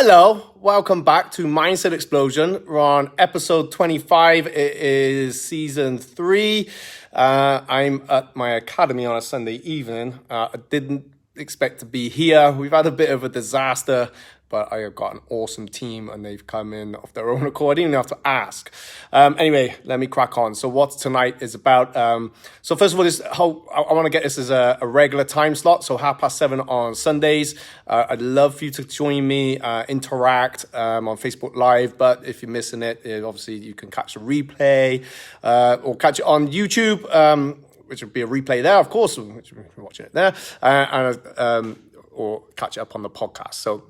Hello, welcome back to Mindset Explosion. We're on episode 25. It is season 3. I'm at my academy on a Sunday evening. I didn't expect to be here. We've had a bit of a disaster, but I have got an awesome team and they've come in of their own accord. I didn't even have to ask. Anyway, let me crack on. So what tonight is about. So first of all, I want to get this as a regular time slot. So 7:30 on Sundays. I'd love for you to join me, interact on Facebook Live. But if you're missing it, obviously you can catch a replay or catch it on YouTube, which would be a replay there, of course, which you're watching it there, or catch it up on the podcast.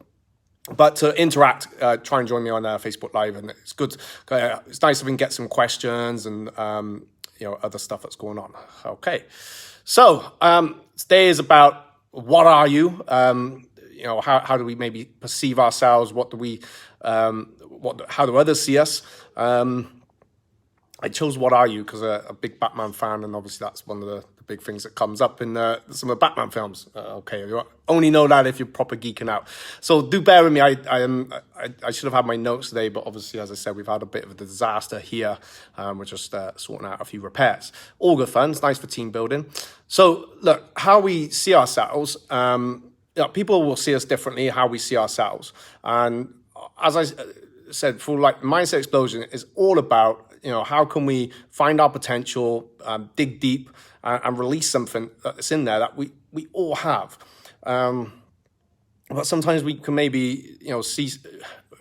But to interact, try and join me on Facebook Live, and it's good. It's nice if we can get some questions and other stuff that's going on. Okay, so today is about what are you? How do we maybe perceive ourselves? What do we? How do others see us? I chose "What Are You" because a big Batman fan, and obviously that's one of the big things that comes up in some of the Batman films. Okay, you only know that if you're proper geeking out. So do bear with me. I should have had my notes today, but obviously, as I said, we've had a bit of a disaster here. We're just sorting out a few repairs. All good fun. It's nice for team building. So look, how we see ourselves. People will see us differently. How we see ourselves, and as I said, for Mindset Explosion is all about. How can we find our potential, dig deep, and release something that's in there that we all have. But sometimes we can maybe,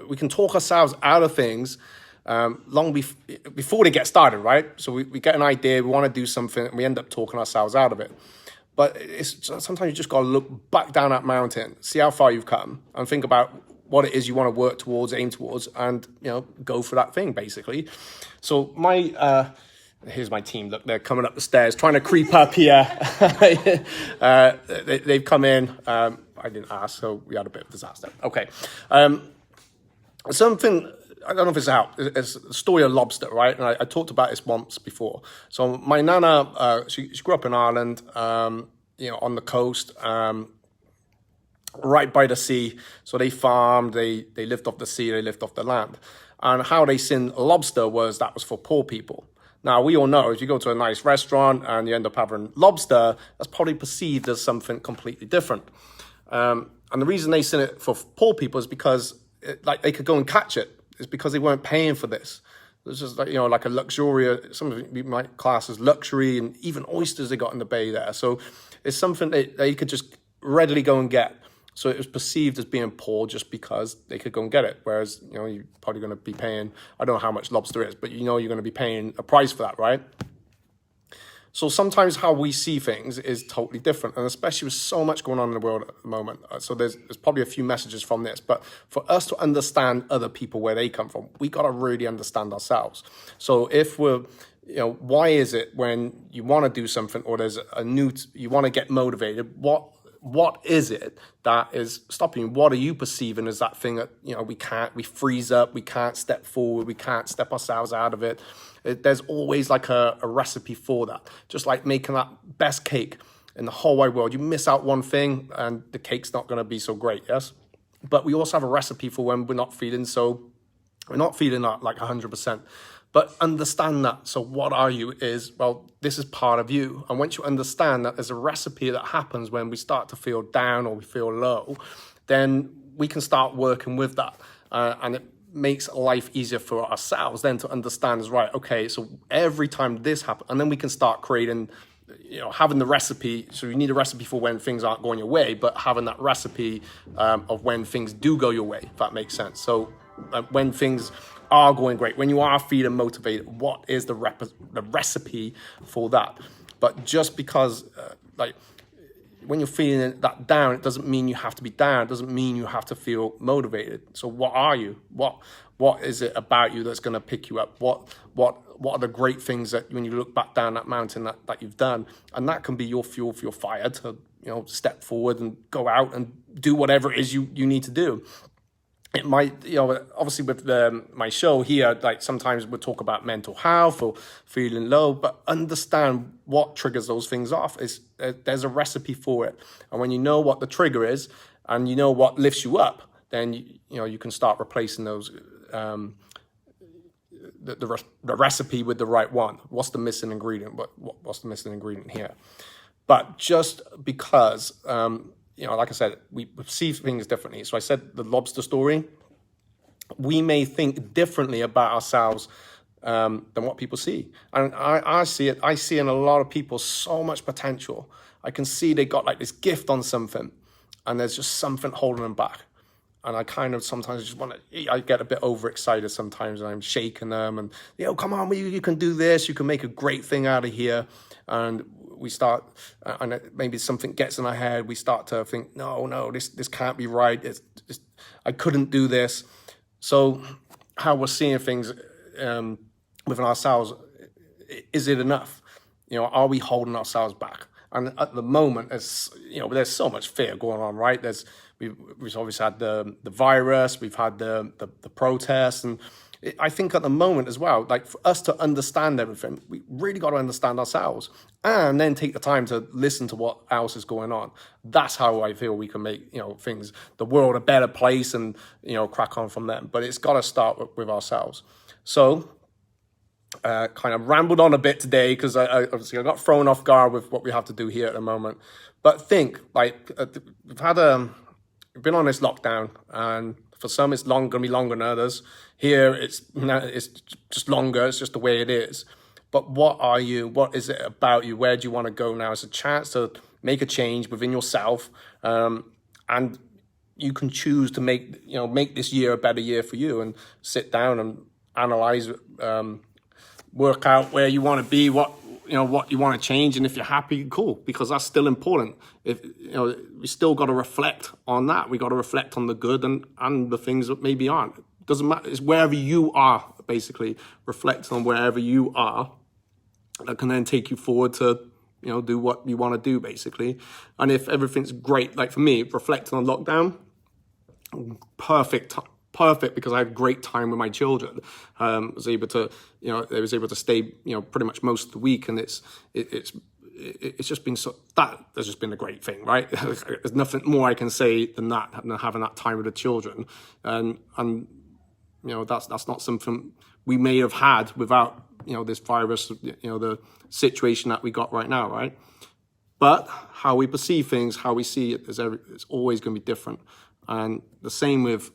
we can talk ourselves out of things long before they get started, right? So we get an idea, we want to do something, and we end up talking ourselves out of it. But sometimes you just got to look back down that mountain, see how far you've come, and think about what it is you want to work towards, aim towards, and go for that thing basically. So here's my team. Look, they're coming up the stairs, trying to creep up here. They've come in. I didn't ask, so we had a bit of a disaster. Okay, something I don't know if it's out. It's the story of lobster, right? And I talked about this once before. So my nana, she grew up in Ireland, on the coast. Right by the sea, so they farmed, they lived off the sea, they lived off the land. And how they seen lobster was for poor people. Now, we all know if you go to a nice restaurant and you end up having lobster, that's probably perceived as something completely different. And the reason they seen it for poor people is because they could go and catch it. It's because they weren't paying for this. It's just like a luxurious, some of you might class as luxury, and even oysters they got in the bay there. So it's something they could just readily go and get. So it was perceived as being poor just because they could go and get it. Whereas, you're probably going to be paying, I don't know how much lobster is, but you're going to be paying a price for that, right? So sometimes how we see things is totally different. And especially with so much going on in the world at the moment. So there's probably a few messages from this. But for us to understand other people, where they come from, we got to really understand ourselves. So if we're, why is it when you want to do something or there's you want to get motivated, what is it that is stopping you? What are you perceiving as that thing that, we freeze up, we can't step forward, we can't step ourselves out of it? There's always like a recipe for that. Just like making that best cake in the whole wide world. You miss out one thing and the cake's not going to be so great, yes? But we also have a recipe for when we're not feeling that like 100%. But understand that. So what are you is, this is part of you. And once you understand that there's a recipe that happens when we start to feel down or we feel low, then we can start working with that. And it makes life easier for ourselves then to understand is right. Okay, so every time this happens, and then we can start creating, having the recipe. So you need a recipe for when things aren't going your way, but having that recipe of when things do go your way, if that makes sense. So when things are going great, when you are feeling motivated, what is the recipe for that? But just because when you're feeling that down, it doesn't mean you have to be down. It doesn't mean you have to feel motivated. So what are you? What is it about you that's going to pick you up? What are the great things that when you look back down that mountain that you've done? And that can be your fuel for your fire to step forward and go out and do whatever it is you need to do. It might, obviously with my show here, sometimes we'll talk about mental health or feeling low, but understand what triggers those things off. There's a recipe for it. And when you know what the trigger is and you know what lifts you up, then you can start replacing those the recipe with the right one. What's the missing ingredient? What's the missing ingredient here? But just because like I said, we perceive things differently. So I said the lobster story. We may think differently about ourselves than what people see. And I see it. I see in a lot of people so much potential. I can see they got like this gift on something, and there's just something holding them back. And I kind of sometimes just want to, I get a bit overexcited sometimes, and I'm shaking them and, come on, you can do this. You can make a great thing out of here. And we start, and maybe something gets in our head. We start to think, no, this can't be right. I couldn't do this. So how we're seeing things within ourselves, is it enough? Are we holding ourselves back? And at the moment, there's so much fear going on, right? We've obviously had the virus, we've had the protests, and I think at the moment as well, like for us to understand everything, we really got to understand ourselves and then take the time to listen to what else is going on. That's how I feel we can make, the world a better place and, crack on from them. But it's got to start with ourselves. So kind of rambled on a bit today because I got thrown off guard with what we have to do here at the moment. But think, like, we've been on this lockdown, and for some it's going to be longer than others. Here it's just longer. It's just the way it is. But what are you? What is it about you? Where do you want to go now? It's a chance to make a change within yourself, and you can choose to make this year a better year for you, and sit down and analyze, work out where you want to be, what you want to change, and if you're happy, cool, because that's still important. If we still got to reflect on that. We got to reflect on the good and the things that maybe aren't. It doesn't matter. It's wherever you are, basically. Reflect on wherever you are. That can then take you forward to do what you want to do, basically. And if everything's great, like for me, reflecting on lockdown, perfect, because I had great time with my children. Was able to, they was able to stay, pretty much most of the week, and it's just been that has just been a great thing, right? There's nothing more I can say than that, than having that time with the children, and that's not something we may have had without this virus, the situation that we got right now, right? But how we perceive things, how we see it, it's always going to be different, and the same with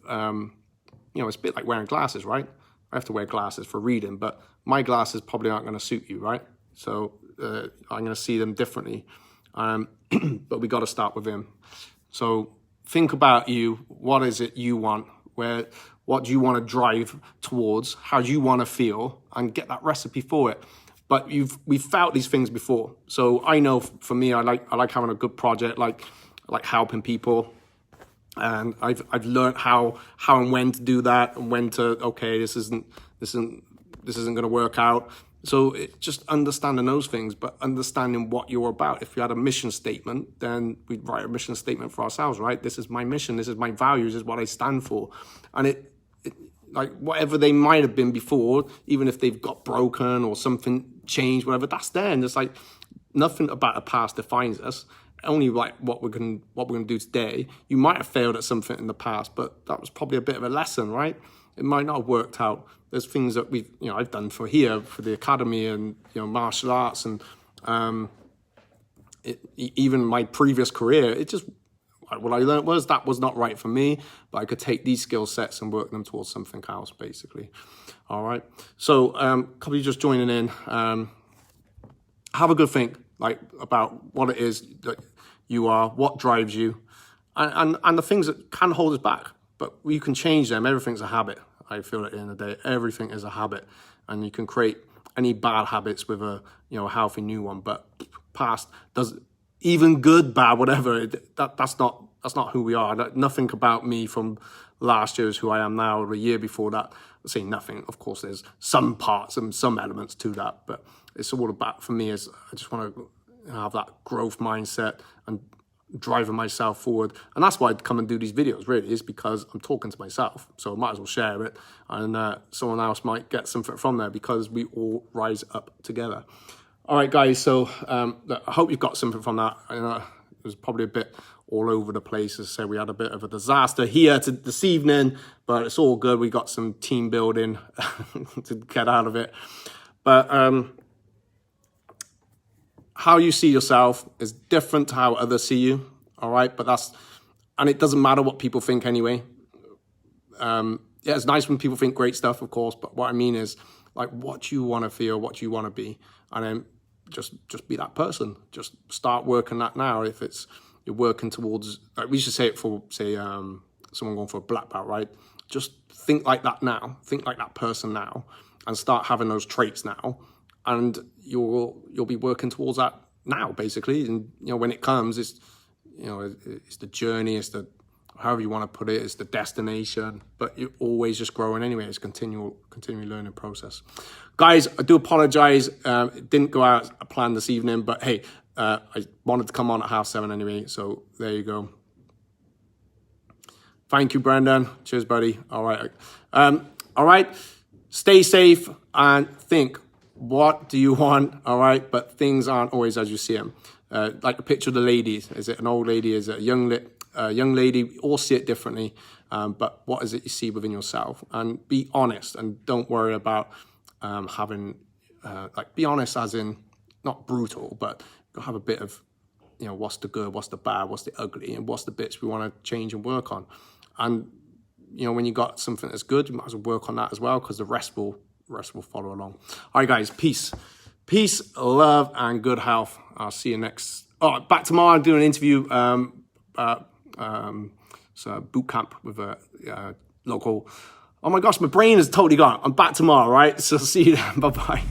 it's a bit like wearing glasses, right? I have to wear glasses for reading, but my glasses probably aren't going to suit you, right? So I'm going to see them differently. But we got to start with him. So think about you. What is it you want? What do you want to drive towards? How do you want to feel? And get that recipe for it. But we've felt these things before. So I know for me, I like having a good project, like helping people. And I've learned how and when to do that, and when to, okay, this isn't going to work out. So it's just understanding those things, but understanding what you're about. If you had a mission statement, then we'd write a mission statement for ourselves, right? This is my mission. This is my values. This is what I stand for. And it like whatever they might have been before, even if they've got broken or something changed, whatever, that's there. And it's like nothing about the past defines us. Only like what we're gonna do today. You might have failed at something in the past, but that was probably a bit of a lesson, right? It might not have worked out. There's things that I've done for the academy, and martial arts, and even my previous career. It just what I learned was that was not right for me, but I could take these skill sets and work them towards something else, basically. All right. So couple of you just joining in. Have a good think, like, about what it is that you are, what drives you, and the things that can hold us back. But you can change them. Everything's a habit. I feel at the end of the day, everything is a habit, and you can create any bad habits with a healthy new one. But past does even good, bad, whatever. That's not who we are. Nothing about me from last year is who I am now, or the year before that. I say nothing. Of course, there's some parts and some elements to that, but it's all about, for me, is I just want to have that growth mindset and driving myself forward. And that's why I come and do these videos, really, is because I'm talking to myself. So I might as well share it, and someone else might get something from there, because we all rise up together. All right, guys, so I hope you've got something from that. It was probably a bit all over the place. As I said, we had a bit of a disaster here this evening, but it's all good. We got some team building to get out of it. But how you see yourself is different to how others see you, all right? And it doesn't matter what people think anyway. Yeah, it's nice when people think great stuff, of course, but what I mean is, like, what you want to feel, what you want to be, and then just be that person. Just start working that now. If you're working towards, like we should say it for, say, someone going for a black belt, right? Just think like that now. Think like that person now, and start having those traits now, and you'll be working towards that now, basically. And when it comes, it's it's the journey, it's the, however you want to put it, it's the destination, but you're always just growing anyway. It's continually learning process. Guys, I do apologize. It didn't go out as planned this evening, but hey, I wanted to come on at 7:30 anyway, so there you go. Thank you, Brendan. Cheers, buddy. All right. All right. Stay safe and think, what do you want? All right. But things aren't always as you see them. Like the picture of the ladies. Is it an old lady? Is it a young lady? We all see it differently. But what is it you see within yourself? And be honest, and don't worry about be honest as in not brutal, but have a bit of, what's the good, what's the bad, what's the ugly, and what's the bits we want to change and work on. And, when you got something that's good, you might as well work on that as well, because the rest will follow along. All right, guys, peace. Peace, love, and good health. I'll see you next. Oh, back tomorrow. I'm doing an interview. So boot camp with a local. Oh my gosh, my brain is totally gone. I'm back tomorrow, right? So see you then. Bye bye.